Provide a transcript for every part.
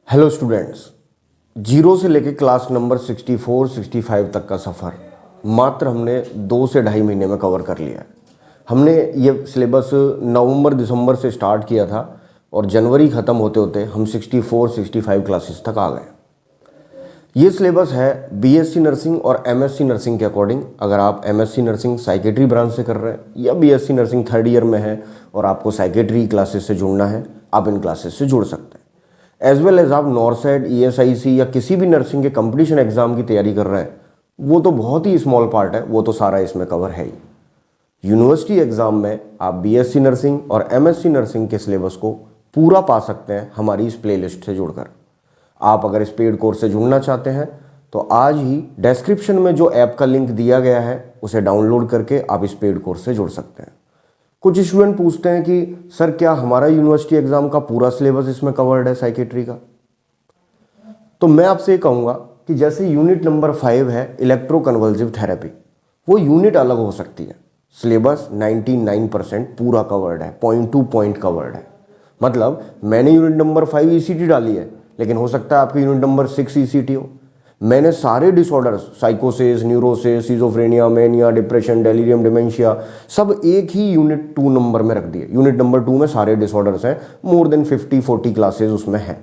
Hello students, zero से लेके class number 64, 65 तक का सफ़र मात्र हमने 2 से ढाई महीने में कवर कर लिया है। हमने ये सिलेबस नवंबर दिसंबर से स्टार्ट किया था और जनवरी ख़त्म होते होते हम 64, 65 क्लासेस तक आ गए। ये सिलेबस है बीएससी नर्सिंग और एमएससी नर्सिंग के अकॉर्डिंग। अगर आप एमएससी नर्सिंग साइकेट्री ब्रांच से कर रहे हैं या बीएससी नर्सिंग थर्ड ईयर में है और आपको साइकेट्री क्लासेस से जुड़ना है, आप इन क्लासेस से जुड़ सकते हैं। एज वेल एज आप नॉर्सेट, ईएसआईसी या किसी भी नर्सिंग के कंपटीशन एग्जाम की तैयारी कर रहे हैं, वो तो बहुत ही स्मॉल पार्ट है, वो तो सारा इसमें कवर है ही। यूनिवर्सिटी एग्जाम में आप बीएससी नर्सिंग और एमएससी नर्सिंग के सिलेबस को पूरा पा सकते हैं हमारी इस प्लेलिस्ट से जुड़कर। आप अगर इस पेड कोर्स से जुड़ना चाहते हैं तो आज ही डिस्क्रिप्शन में जो ऐप का लिंक दिया गया है उसे डाउनलोड करके आप इस पेड कोर्स से जुड़ सकते हैं। कुछ स्टूडेंट पूछते हैं कि सर क्या हमारा यूनिवर्सिटी एग्जाम का पूरा सिलेबस इसमें कवर्ड है साइकेट्री का? तो मैं आपसे ये कहूँगा कि जैसे यूनिट नंबर 5 है इलेक्ट्रोकन्वल्सिव थेरेपी, वो यूनिट अलग हो सकती है। सिलेबस 99% पूरा कवर्ड है, पॉइंट टू पॉइंट कवर्ड है। मतलब मैंने यूनिट नंबर 5 ईसीटी डाली है, लेकिन हो सकता है आपकी यूनिट नंबर 6 ईसीटी हो। मैंने सारे डिसऑर्डर्स, साइकोसिस, neurosis, schizophrenia, mania, depression, delirium, dementia, सब एक ही यूनिट 2 नंबर में रख दिए। यूनिट नंबर 2 में सारे डिसऑर्डर्स हैं, मोर देन 50-40 क्लासेस उसमें हैं।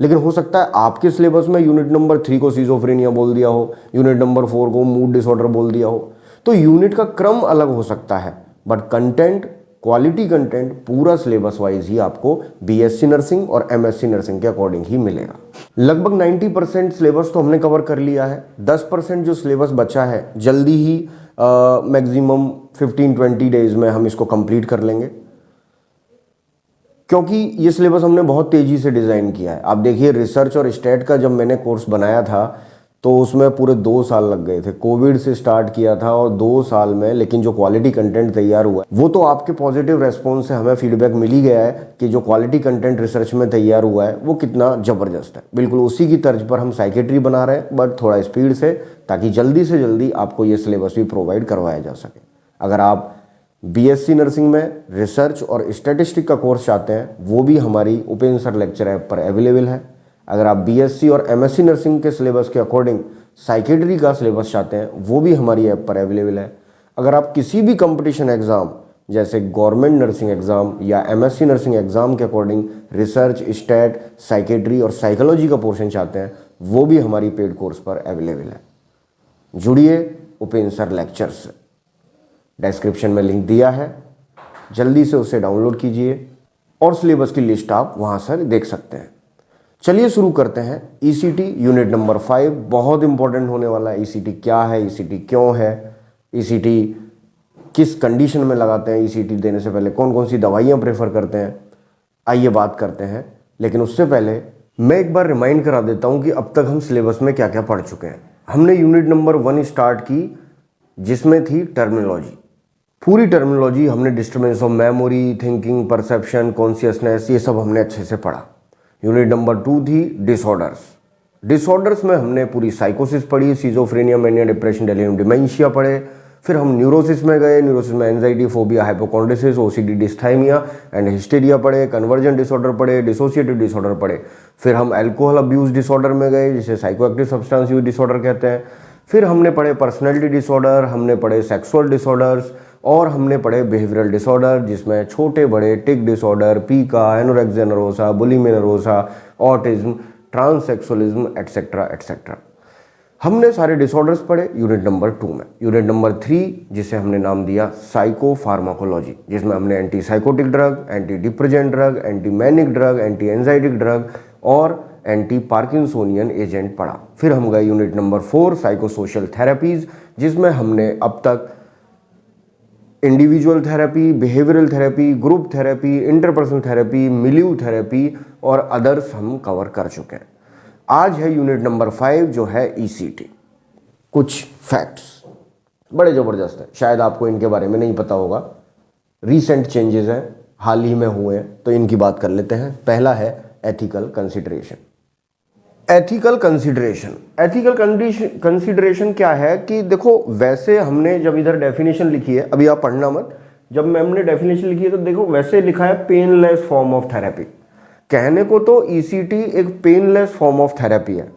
लेकिन हो सकता है आपके सिलेबस में यूनिट नंबर 3 को सिजोफ्रेनिया बोल दिया हो, यूनिट नंबर 4 को मूड डिसऑर्डर बोल दिया हो। तो यूनिट का क्रम अलग हो सकता है, बट कंटेंट, क्वालिटी कंटेंट पूरा सिलेबस वाइज ही आपको बीएससी नर्सिंग और एमएससी नर्सिंग के अकॉर्डिंग ही मिलेगा। लगभग 90% सिलेबस तो हमने कवर कर लिया है। 10% जो सिलेबस बचा है जल्दी ही मैक्सिमम 15-20 डेज में हम इसको कंप्लीट कर लेंगे, क्योंकि ये सिलेबस हमने बहुत तेज़ी से डिज़ाइन किया है। आप देखिए, रिसर्च और स्टैट का जब मैंने कोर्स बनाया था तो उसमें पूरे 2 साल लग गए थे। कोविड से स्टार्ट किया था और 2 साल में, लेकिन जो क्वालिटी कंटेंट तैयार हुआ है वो तो आपके पॉजिटिव रेस्पॉन्स से हमें फीडबैक मिल ही गया है कि जो क्वालिटी कंटेंट रिसर्च में तैयार हुआ है वो कितना ज़बरदस्त है। बिल्कुल उसी की तर्ज पर हम साइकेट्री बना रहे हैं, बट थोड़ा स्पीड से, ताकि जल्दी से जल्दी आपको ये सिलेबस भी प्रोवाइड करवाया जा सके। अगर आप बीएससी नर्सिंग में रिसर्च और स्टैटिस्टिक का कोर्स चाहते हैं, वो भी हमारी उपेंद्र सर लेक्चर ऐप पर अवेलेबल है। अगर आप बीएससी और एमएससी नर्सिंग के सिलेबस के अकॉर्डिंग साइकेट्री का सिलेबस चाहते हैं, वो भी हमारी ऐप पर अवेलेबल है। अगर आप किसी भी कंपटीशन एग्जाम जैसे गवर्नमेंट नर्सिंग एग्जाम या एमएससी नर्सिंग एग्जाम के अकॉर्डिंग रिसर्च, स्टैट, साइकेट्री और साइकोलॉजी का पोर्शन चाहते हैं, वो भी हमारी पेड कोर्स पर अवेलेबल है। जुड़िए उपेंद्र सर लेक्चर से, डिस्क्रिप्शन में लिंक दिया है, जल्दी से उसे डाउनलोड कीजिए और सिलेबस की लिस्ट आप वहाँ से देख सकते हैं। चलिए शुरू करते हैं। ईसीटी यूनिट नंबर 5 बहुत इंपॉर्टेंट होने वाला है। ईसीटी क्या है, ईसीटी क्यों है, ईसीटी किस कंडीशन में लगाते हैं, ईसीटी देने से पहले कौन कौन सी दवाइयाँ प्रेफर करते हैं, आइए बात करते हैं। लेकिन उससे पहले मैं एक बार रिमाइंड करा देता हूँ कि अब तक हम सिलेबस में क्या क्या पढ़ चुके हैं। हमने यूनिट नंबर 1 स्टार्ट की जिसमें थी टर्मिनोलॉजी। पूरी टर्मिनोलॉजी हमने disturbance of memory, thinking, perception, consciousness, ये सब हमने अच्छे से पढ़ा। यूनिट नंबर 2 थी डिसऑर्डर्स। डिसऑर्डर्स में हमने पूरी साइकोसिस पढ़ी, schizophrenia, mania, depression, delirium, dementia पढ़े। फिर हम न्यूरोसिस में गए, न्यूरोसिस में anxiety, phobia, hypochondriasis, OCD, dysthymia and hysteria पढ़े, कन्वर्जन डिसऑर्डर पढ़े, डिसोसिएटिव डिसऑर्डर पढ़े। फिर हम अल्कोहल अब्यूज डिसऑर्डर में गए, जिसे साइकोएक्टिव सब्सटेंस यूज डिसऑर्डर कहते हैं। फिर हमने पढ़े पर्सनैलिटी डिसऑर्डर, हमने पढ़े सेक्सुअल डिसऑर्डर्स और हमने पढ़े बिहेवियरल डिसऑर्डर, जिसमें छोटे बड़े tic disorder, pica, anorexia nervosa, bulimia nervosa, autism, transsexualism etcetera etcetera. हमने सारे डिसऑर्डर्स पढ़े यूनिट नंबर 2 में। यूनिट नंबर 3, जिसे हमने नाम दिया साइकोफार्माकोलॉजी, जिसमें हमने anti psychotic drug, anti depressant drug, anti manic drug, anti anxiolytic drug और एंटी पार्किंसोनियन एजेंट पढ़ा। फिर हम गए यूनिट नंबर 4 साइकोसोशल थेरेपीज, जिसमें हमने अब तक individual therapy, behavioural therapy, group therapy, interpersonal therapy, milieu therapy और अदर्स हम कवर कर चुके हैं। आज है यूनिट नंबर 5 जो है ईसीटी। कुछ फैक्ट्स बड़े ज़बरदस्त हैं, शायद आपको इनके बारे में नहीं पता होगा। रीसेंट चेंजेस हैं, हाल ही में हुए हैं, तो इनकी बात कर लेते हैं। पहला है ethical consideration. Ethical consideration, ethical consideration क्या है कि देखो, वैसे हमने जब इधर डेफिनेशन लिखी है, अभी आप पढ़ना मत, जब मैम ने डेफिनेशन लिखी है तो देखो वैसे लिखा है पेनलेस फॉर्म ऑफ थेरेपी। कहने को तो ईसीटी एक पेनलेस फॉर्म ऑफ थेरेपी है,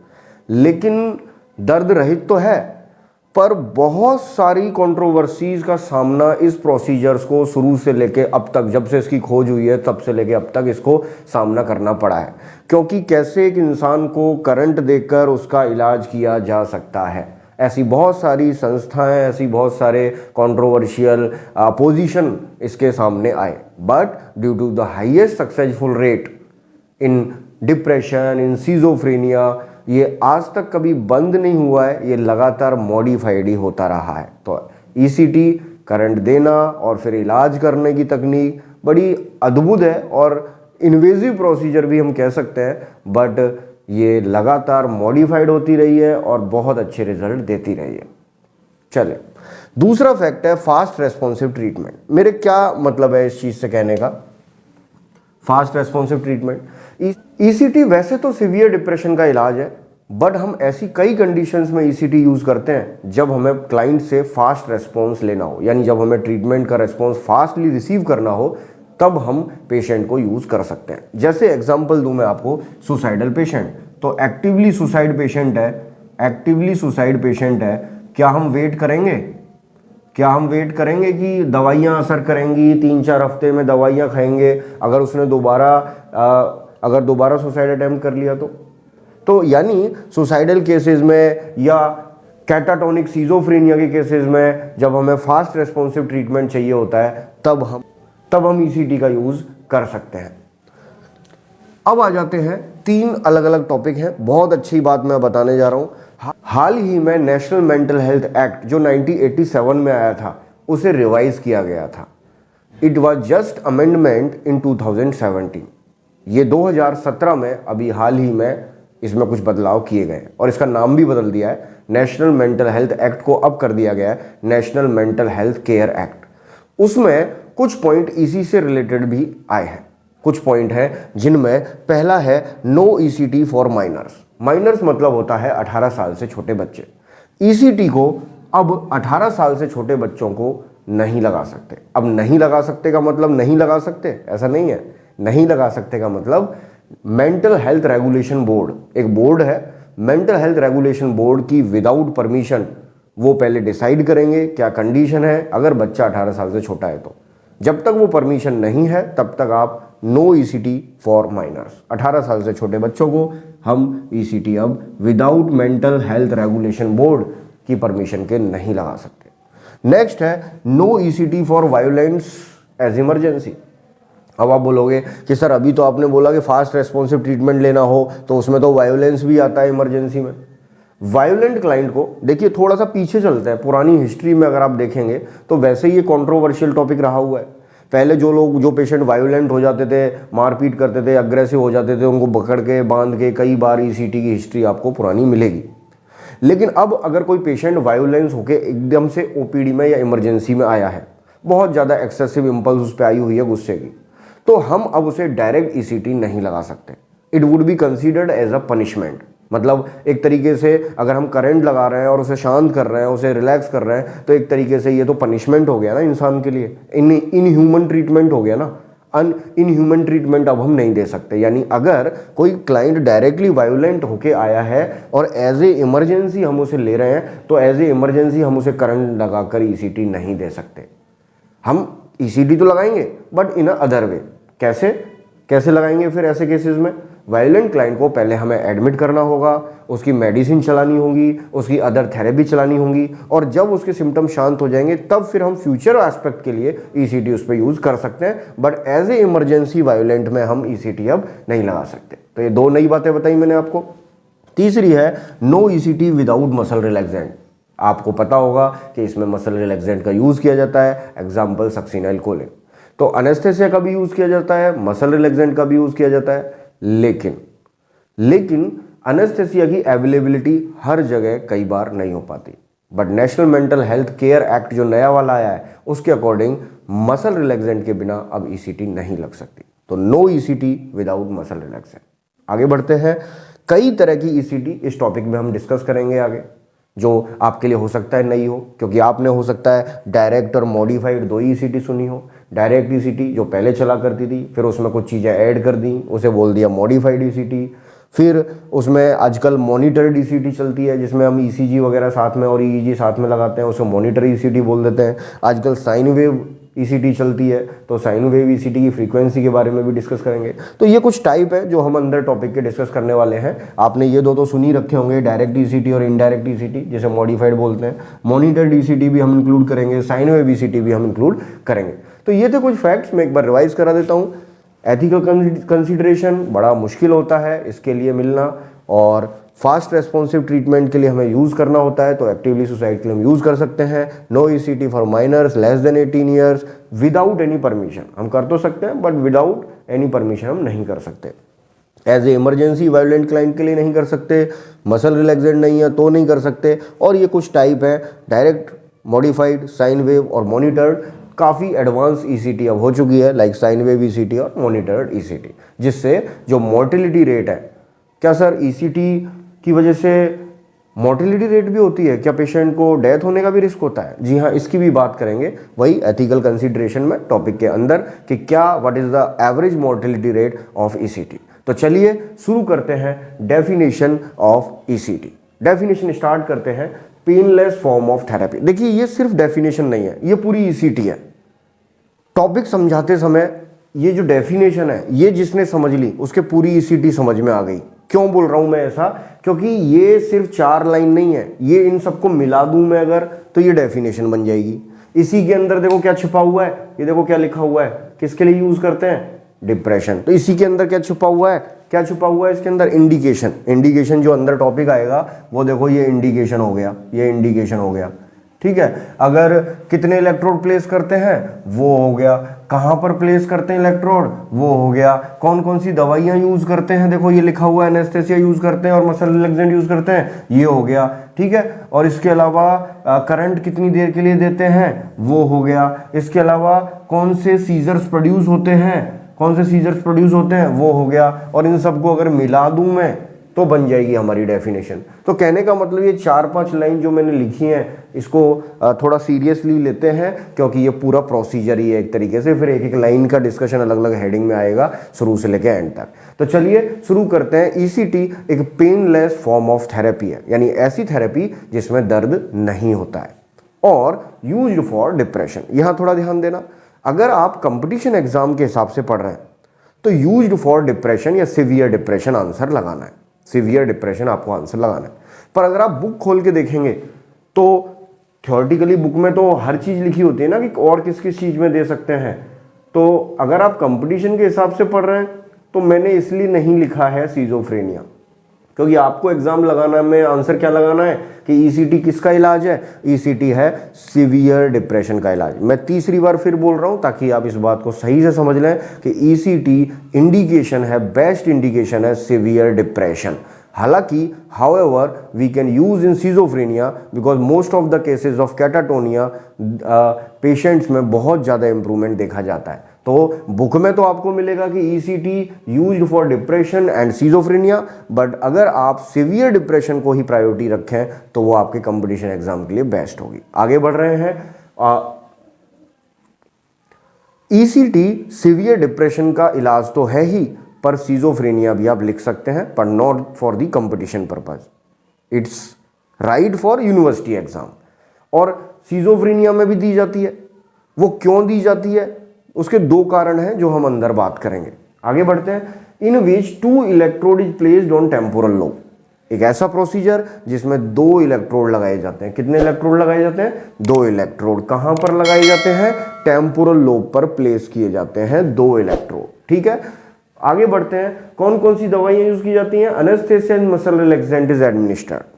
लेकिन दर्द रहित तो है, पर बहुत सारी कंट्रोवर्सीज का सामना इस प्रोसीजर्स को शुरू से लेके अब तक, जब से इसकी खोज हुई है तब से लेके अब तक इसको सामना करना पड़ा है। क्योंकि कैसे एक इंसान को करंट देकर उसका इलाज किया जा सकता है, ऐसी बहुत सारी संस्थाएं, ऐसी बहुत सारे कंट्रोवर्शियल पोजीशन इसके सामने आए। But due to the highest successful rate in depression, in schizophrenia, ये आज तक कभी बंद नहीं हुआ है, ये लगातार मॉडिफाइड ही होता रहा है। तो ईसीटी, करंट देना और फिर इलाज करने की तकनीक बड़ी अद्भुत है और इन्वेजिव प्रोसीजर भी हम कह सकते हैं, बट ये लगातार मॉडिफाइड होती रही है और बहुत अच्छे रिजल्ट देती रही है। चले, दूसरा फैक्ट है फास्ट रेस्पॉन्सिव ट्रीटमेंट। मेरे क्या मतलब है इस चीज से कहने का, फास्ट रेस्पॉन्सिव ट्रीटमेंट। ईसीटी वैसे तो सीवियर डिप्रेशन का इलाज है, बट हम ऐसी कई कंडीशंस में ईसीटी यूज करते हैं जब हमें क्लाइंट से फास्ट रेस्पॉन्स लेना हो, यानी जब हमें ट्रीटमेंट का रेस्पॉन्स फास्टली रिसीव करना हो, तब हम पेशेंट को यूज कर सकते हैं। जैसे एग्जांपल दूं मैं आपको, सुसाइडल पेशेंट, तो एक्टिवली सुसाइड पेशेंट है, एक्टिवली सुसाइड पेशेंट है, क्या हम वेट करेंगे? क्या हम वेट करेंगे कि दवाइयाँ असर करेंगी, 3-4 हफ्ते में दवाइयाँ खाएंगे, अगर उसने दोबारा सुसाइड अटेम्प्ट कर लिया तो यानी सुसाइडल केसेस में या कैटाटोनिक सीजोफ्रेनिया के केसेस में जब हमें फास्ट रेस्पॉन्सिव ट्रीटमेंट चाहिए होता है, तब हम ईसीटी का यूज कर सकते हैं। अब आ जाते हैं 3 अलग अलग टॉपिक हैं, बहुत अच्छी बात मैं बताने जा रहा हूं। हाल ही में नेशनल मेंटल हेल्थ एक्ट जो 1987 में आया था, उसे रिवाइज किया गया था। It was just amendment in 2017। ये 2017 में अभी हाल ही में इसमें कुछ बदलाव किए गए और इसका नाम भी बदल दिया है। नेशनल मेंटल हेल्थ एक्ट को अब कर दिया गया है national mental health care act. उसमें कुछ पॉइंट इसी से रिलेटेड भी आए हैं। कुछ पॉइंट है जिनमें पहला है no ECT for minors. Minors मतलब होता है 18 साल से छोटे बच्चे। ईसीटी को अब 18 साल से छोटे बच्चों को नहीं लगा सकते। अब नहीं लगा सकते का मतलब नहीं लगा सकते ऐसा नहीं है। नहीं लगा सकते का मतलब मेंटल हेल्थ रेगुलेशन बोर्ड, एक बोर्ड है मेंटल हेल्थ रेगुलेशन बोर्ड की, विदाउट परमिशन वो पहले डिसाइड करेंगे क्या कंडीशन है अगर बच्चा 18 साल से छोटा है तो। जब तक वो परमिशन नहीं है तब तक आप नो ईसीटी फॉर माइनर्स, 18 साल से छोटे बच्चों को हम ईसीटी अब without mental health regulation board की परमिशन के नहीं लगा सकते। नेक्स्ट है no ECT for violence as emergency. अब आप बोलोगे कि सर अभी तो आपने बोला कि फास्ट रेस्पॉन्सिव ट्रीटमेंट लेना हो तो उसमें तो वायलेंस भी आता है इमरजेंसी में। वायलेंट क्लाइंट को देखिए, थोड़ा सा पीछे चलते हैं, पुरानी हिस्ट्री में अगर आप देखेंगे तो वैसे ही ये कंट्रोवर्शियल टॉपिक रहा हुआ है। पहले जो पेशेंट वायलेंट हो जाते थे, मारपीट करते थे, अग्रेसिव हो जाते थे, उनको पकड़ के बांध के कई बार ईसीटी की हिस्ट्री आपको पुरानी मिलेगी। लेकिन अब अगर कोई पेशेंट वायलेंस होकर एकदम से ओपीडी में या इमरजेंसी में आया है, बहुत ज़्यादा एक्सेसिव इम्पल्स उस पर आई हुई है गुस्से की, तो हम अब उसे डायरेक्ट ईसीटी नहीं लगा सकते। It would be considered as a punishment. मतलब एक तरीके से अगर हम करंट लगा रहे हैं और उसे शांत कर रहे हैं, उसे रिलैक्स कर रहे हैं, तो एक तरीके से ये तो पनिशमेंट हो गया ना इंसान के लिए, इनह्यूमन ट्रीटमेंट हो गया ना। इनह्यूमन ट्रीटमेंट अब हम नहीं दे सकते। यानी अगर कोई क्लाइंट डायरेक्टली वायलेंट होके आया है और एज ए इमरजेंसी हम उसे ले रहे हैं, तो एज ए इमरजेंसी हम उसे करंट लगाकर ईसीटी नहीं दे सकते। हम ईसीटी तो लगाएंगे but in a other way. कैसे लगाएंगे फिर ऐसे केसेस में? वायलेंट क्लाइंट को पहले हमें एडमिट करना होगा, उसकी मेडिसिन चलानी होगी, उसकी अदर थेरेपी चलानी होगी, और जब उसके सिम्टम शांत हो जाएंगे तब फिर हम फ्यूचर एस्पेक्ट के लिए ईसीटी उस पर यूज कर सकते हैं। But as a emergency violent में हम ईसीटी अब नहीं लगा सकते। तो ये 2 नई बातें बताई मैंने आपको। तीसरी है no ECT without muscle relaxant. आपको पता होगा कि इसमें मसल रिलैक्सेंट का यूज किया जाता है, एग्जाम्पल सक्सिनाइल कोलिन। तो अनेस्थेसिया का भी यूज किया जाता है, मसल रिलैक्सेंट का भी यूज किया जाता है, लेकिन अनेस्थेसिया की अवेलेबिलिटी हर जगह कई बार नहीं हो पाती। But national mental health care act जो नया वाला आया है उसके अकॉर्डिंग मसल रिलैक्सेंट के बिना अब ईसीटी नहीं लग सकती। तो no ECT without muscle relaxant. आगे बढ़ते हैं, कई तरह की ईसीटी इस टॉपिक में हम डिस्कस करेंगे आगे। जो आपके लिए हो सकता है नहीं हो, क्योंकि आपने हो सकता है डायरेक्ट और मॉडिफाइड दो ही ईसीटी सुनी हो। डायरेक्ट ईसीटी जो पहले चला करती थी, फिर उसमें कुछ चीज़ें ऐड कर दी, उसे बोल दिया मॉडिफाइड ईसीटी। फिर उसमें आजकल मॉनिटर्ड ईसीटी चलती है, जिसमें हम ईसीजी वगैरह साथ में और ईईजी साथ में लगाते हैं, उसे मॉनिटर ईसीटी बोल देते हैं। आजकल साइन वेव ईसीटी चलती है, तो साइन वेव ईसीटी की फ्रीक्वेंसी के बारे में भी डिस्कस करेंगे। तो ये कुछ टाइप है जो हम अंदर टॉपिक के डिस्कस करने वाले हैं। आपने ये दो तो सुन ही रखे होंगे, डायरेक्ट ईसीटी और इनडायरेक्ट ईसीटी, जिसे मॉडिफाइड बोलते हैं। मॉनिटर्ड ईसीटी भी हम इंक्लूड करेंगे, साइन वेव ईसीटी भी हम इंक्लूड करेंगे। तो ये थे कुछ फैक्ट्स, मैं एक बार रिवाइज करा देता हूँ। एथिकल कंसिडरेशन बड़ा मुश्किल होता है इसके लिए मिलना, और फास्ट रेस्पॉन्सिव ट्रीटमेंट के लिए हमें यूज़ करना होता है, तो एक्टिवली सुसाइड के लिए हम यूज़ कर सकते हैं। No ECT for minors less than 18 years without any permission. हम कर तो सकते हैं, बट विदाउट एनी परमिशन हम नहीं कर सकते। As a emergency violent client के लिए नहीं कर सकते, मसल रिलैक्सेंट नहीं है तो नहीं कर सकते। और ये कुछ टाइप है, डायरेक्ट, मॉडिफाइड, साइन वेव और मॉनिटर्ड। काफ़ी एडवांस ईसीटी अब हो चुकी है, लाइक साइन वेव ईसीटी और मॉनिटर्ड ईसीटी, जिससे जो मोर्टेलिटी रेट है, क्या सर ईसीटी की वजह से मोर्टेलिटी रेट भी होती है क्या, पेशेंट को डेथ होने का भी रिस्क होता है? जी हाँ, इसकी भी बात करेंगे वही एथिकल कंसिडरेशन में टॉपिक के अंदर, कि क्या what is the average mortality rate of ECT. तो चलिए शुरू करते हैं definition of ECT. Definition start करते हैं, पेनलेस फॉर्म ऑफ थेरेपी। देखिए ये सिर्फ डेफिनेशन नहीं है, ये पूरी ईसीटी है। टॉपिक समझाते समय ये जो डेफिनेशन है, ये जिसने समझ ली उसके पूरी ईसीटी समझ में आ गई। क्यों बोल रहा हूं मैं ऐसा? क्योंकि ये सिर्फ 4 लाइन नहीं है, ये इन सबको मिला दूं मैं अगर, तो ये डेफिनेशन बन जाएगी। इसी के अंदर देखो क्या छुपा हुआ है, ये देखो क्या लिखा हुआ है, किसके लिए यूज करते हैं? डिप्रेशन। तो इसी के अंदर क्या छुपा हुआ है? क्या छुपा हुआ है इसके अंदर? इंडिकेशन। इंडिकेशन जो अंदर टॉपिक आएगा वो देखो, ये इंडिकेशन हो गया, ये इंडिकेशन हो गया, ठीक है। अगर कितने इलेक्ट्रोड प्लेस करते हैं वो हो गया, कहां पर प्लेस करते हैं इलेक्ट्रोड वो हो गया, कौन कौन सी दवाइयां यूज करते हैं, देखो ये लिखा हुआ है, एनेस्थेसिया यूज करते हैं और मसल रिलैक्सेंट यूज करते हैं, ये हो गया, ठीक है। और इसके अलावा करंट कितनी देर के लिए देते हैं वो हो गया। इसके अलावा कौन से सीजर्स प्रोड्यूस होते हैं, कौन से सीजर्स प्रोड्यूस होते हैं वो हो गया। और इन सबको अगर मिला दूं मैं तो बन जाएगी हमारी डेफिनेशन। तो कहने का मतलब ये 4-5 लाइन जो मैंने लिखी हैं, इसको थोड़ा सीरियसली लेते हैं, क्योंकि ये पूरा प्रोसीजर ही है एक तरीके से। फिर एक एक लाइन का डिस्कशन अलग अलग हेडिंग में आएगा, शुरू से लेकर एंड तक। तो चलिए शुरू करते हैं। ईसीटी एक पेनलेस फॉर्म ऑफ थेरेपी है, यानी ऐसी थेरेपी जिसमें दर्द नहीं होता है, और यूज्ड फॉर डिप्रेशन। यहां थोड़ा ध्यान देना, अगर आप कंपटीशन एग्जाम के हिसाब से पढ़ रहे हैं तो यूज्ड फॉर डिप्रेशन या सिवियर डिप्रेशन आंसर लगाना है। सिवियर डिप्रेशन आपको आंसर लगाना है। पर अगर आप बुक खोल के देखेंगे तो थ्योरेटिकली बुक में तो हर चीज लिखी होती है ना, कि और किस किस चीज में दे सकते हैं। तो अगर आप कंपटीशन के हिसाब से पढ़ रहे हैं तो मैंने इसलिए नहीं लिखा है सिजोफ्रेनिया, क्योंकि आपको एग्जाम लगाना में आंसर क्या लगाना है कि ईसीटी किसका इलाज है? ईसीटी है सीवियर डिप्रेशन का इलाज। मैं तीसरी बार फिर बोल रहा हूं ताकि आप इस बात को सही से समझ लें कि ईसीटी इंडिकेशन है, बेस्ट इंडिकेशन है सीवियर डिप्रेशन। हालांकि however we can use in schizophrenia because most of the cases of catatonia patients में बहुत ज़्यादा इंप्रूवमेंट देखा जाता है। तो बुक में तो आपको मिलेगा कि ECT used for depression and schizophrenia, but अगर आप सिवियर डिप्रेशन को ही प्रायोरिटी रखें तो वो आपके कंपटीशन एग्जाम के लिए बेस्ट होगी। आगे बढ़ रहे हैं। ईसीटी सिवियर डिप्रेशन का इलाज तो है ही, पर सिजोफ्रेनिया भी आप लिख सकते हैं, पर not for the competition purpose. It's right for university exam. और सिजोफ्रेनिया में भी दी जाती है। वो क्यों दी जाती है? उसके 2 कारण हैं जो हम अंदर बात करेंगे। आगे बढ़ते हैं। इन विच 2 electrode is placed on temporal lobe. एक ऐसा प्रोसीजर जिसमें 2 इलेक्ट्रोड लगाए जाते हैं। कितने इलेक्ट्रोड लगाए जाते हैं? 2 इलेक्ट्रोड। कहां पर लगाए जाते हैं? टेम्पोरल लोब पर प्लेस किए जाते हैं 2 इलेक्ट्रोड, ठीक है। आगे बढ़ते हैं। कौन कौन सी दवाइयां यूज की जाती हैं? Anaesthesia and muscle relaxant is administered.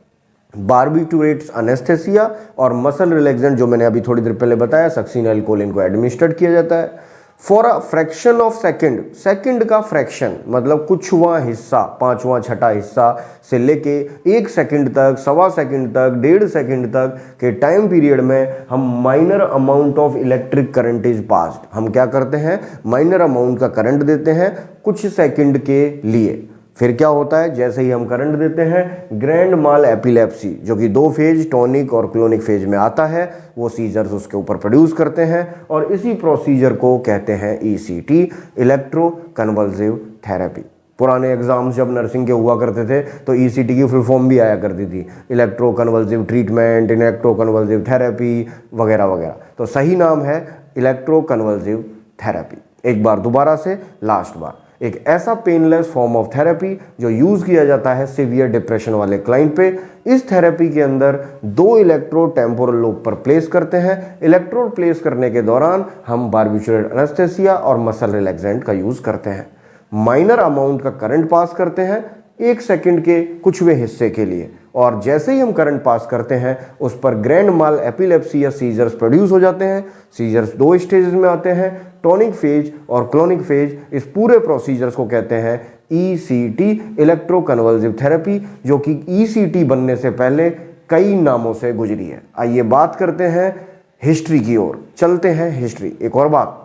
Barbiturates anaesthesia और मसल रिलैक्सेंट जो मैंने अभी थोड़ी देर पहले बताया, सक्सिनोइलकोलिन को एडमिनिस्ट्रेट किया जाता है। For a fraction of second, second का फ्रैक्शन मतलब कुछवां हिस्सा, 5वां 6ठा हिस्सा से लेके 1 सेकंड तक, 1.25 सेकंड तक, 1.5 सेकंड तक के टाइम पीरियड में हम minor amount of electric current is passed. हम क्या करते हैं? माइनर अमाउंट का करंट देते हैं कुछ सेकंड के लिए। फिर क्या होता है, जैसे ही हम करंट देते हैं, ग्रैंड माल एपिलेप्सी जो कि 2 फेज टॉनिक और क्लोनिक फेज में आता है, वो सीजर्स उसके ऊपर प्रोड्यूस करते हैं और इसी प्रोसीजर को कहते हैं ECT, इलेक्ट्रो कन्वल्सिव थेरेपी। पुराने एग्जाम्स जब नर्सिंग के हुआ करते थे तो ECT की फुल फॉर्म भी आया करती थी, electro convulsive treatment, electro convulsive therapy वगैरह वगैरह। तो सही नाम है इलेक्ट्रो कन्वल्सिव थेरेपी। एक बार दोबारा से, लास्ट बार, एक ऐसा पेनलेस फॉर्म ऑफ थेरेपी जो यूज किया जाता है सीवियर डिप्रेशन वाले क्लाइंट पे। इस थेरेपी के अंदर 2 इलेक्ट्रोड टेम्पोरल लोब पर प्लेस करते हैं। इलेक्ट्रोड प्लेस करने के दौरान हम बार्बिट्यूरेट एनेस्थेसिया और मसल रिलैक्सेंट का यूज करते हैं। माइनर अमाउंट का करंट पास करते हैं 1 सेकंड के कुछवें हिस्से के लिए, और जैसे ही हम करंट पास करते हैं उस पर ग्रैंड माल एपिलेप्सी या सीजर्स प्रोड्यूस हो जाते हैं। सीजर्स 2 स्टेजेस में आते हैं, टॉनिक फेज और क्लोनिक फेज। इस पूरे प्रोसीजर्स को कहते हैं ECT, इलेक्ट्रो कन्वल्सिव थेरेपी, जो कि ECT बनने से पहले कई नामों से गुजरी है। आइए बात करते हैं हिस्ट्री की ओर, चलते हैं हिस्ट्री। एक और बात,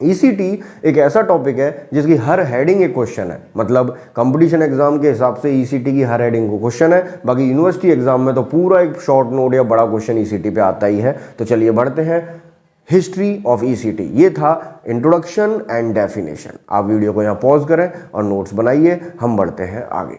ECT एक ऐसा टॉपिक है जिसकी हर हेडिंग एक क्वेश्चन है, मतलब कंपटीशन एग्जाम के हिसाब से ECT की हर हेडिंग को क्वेश्चन है। बाकी यूनिवर्सिटी एग्जाम में तो पूरा एक शॉर्ट नोट या बड़ा क्वेश्चन ECT पे आता ही है। तो चलिए बढ़ते हैं, हिस्ट्री ऑफ ECT। ये था इंट्रोडक्शन एंड डेफिनेशन। आप वीडियो को यहाँ पॉज करें और नोट्स बनाइए, हम बढ़ते हैं आगे।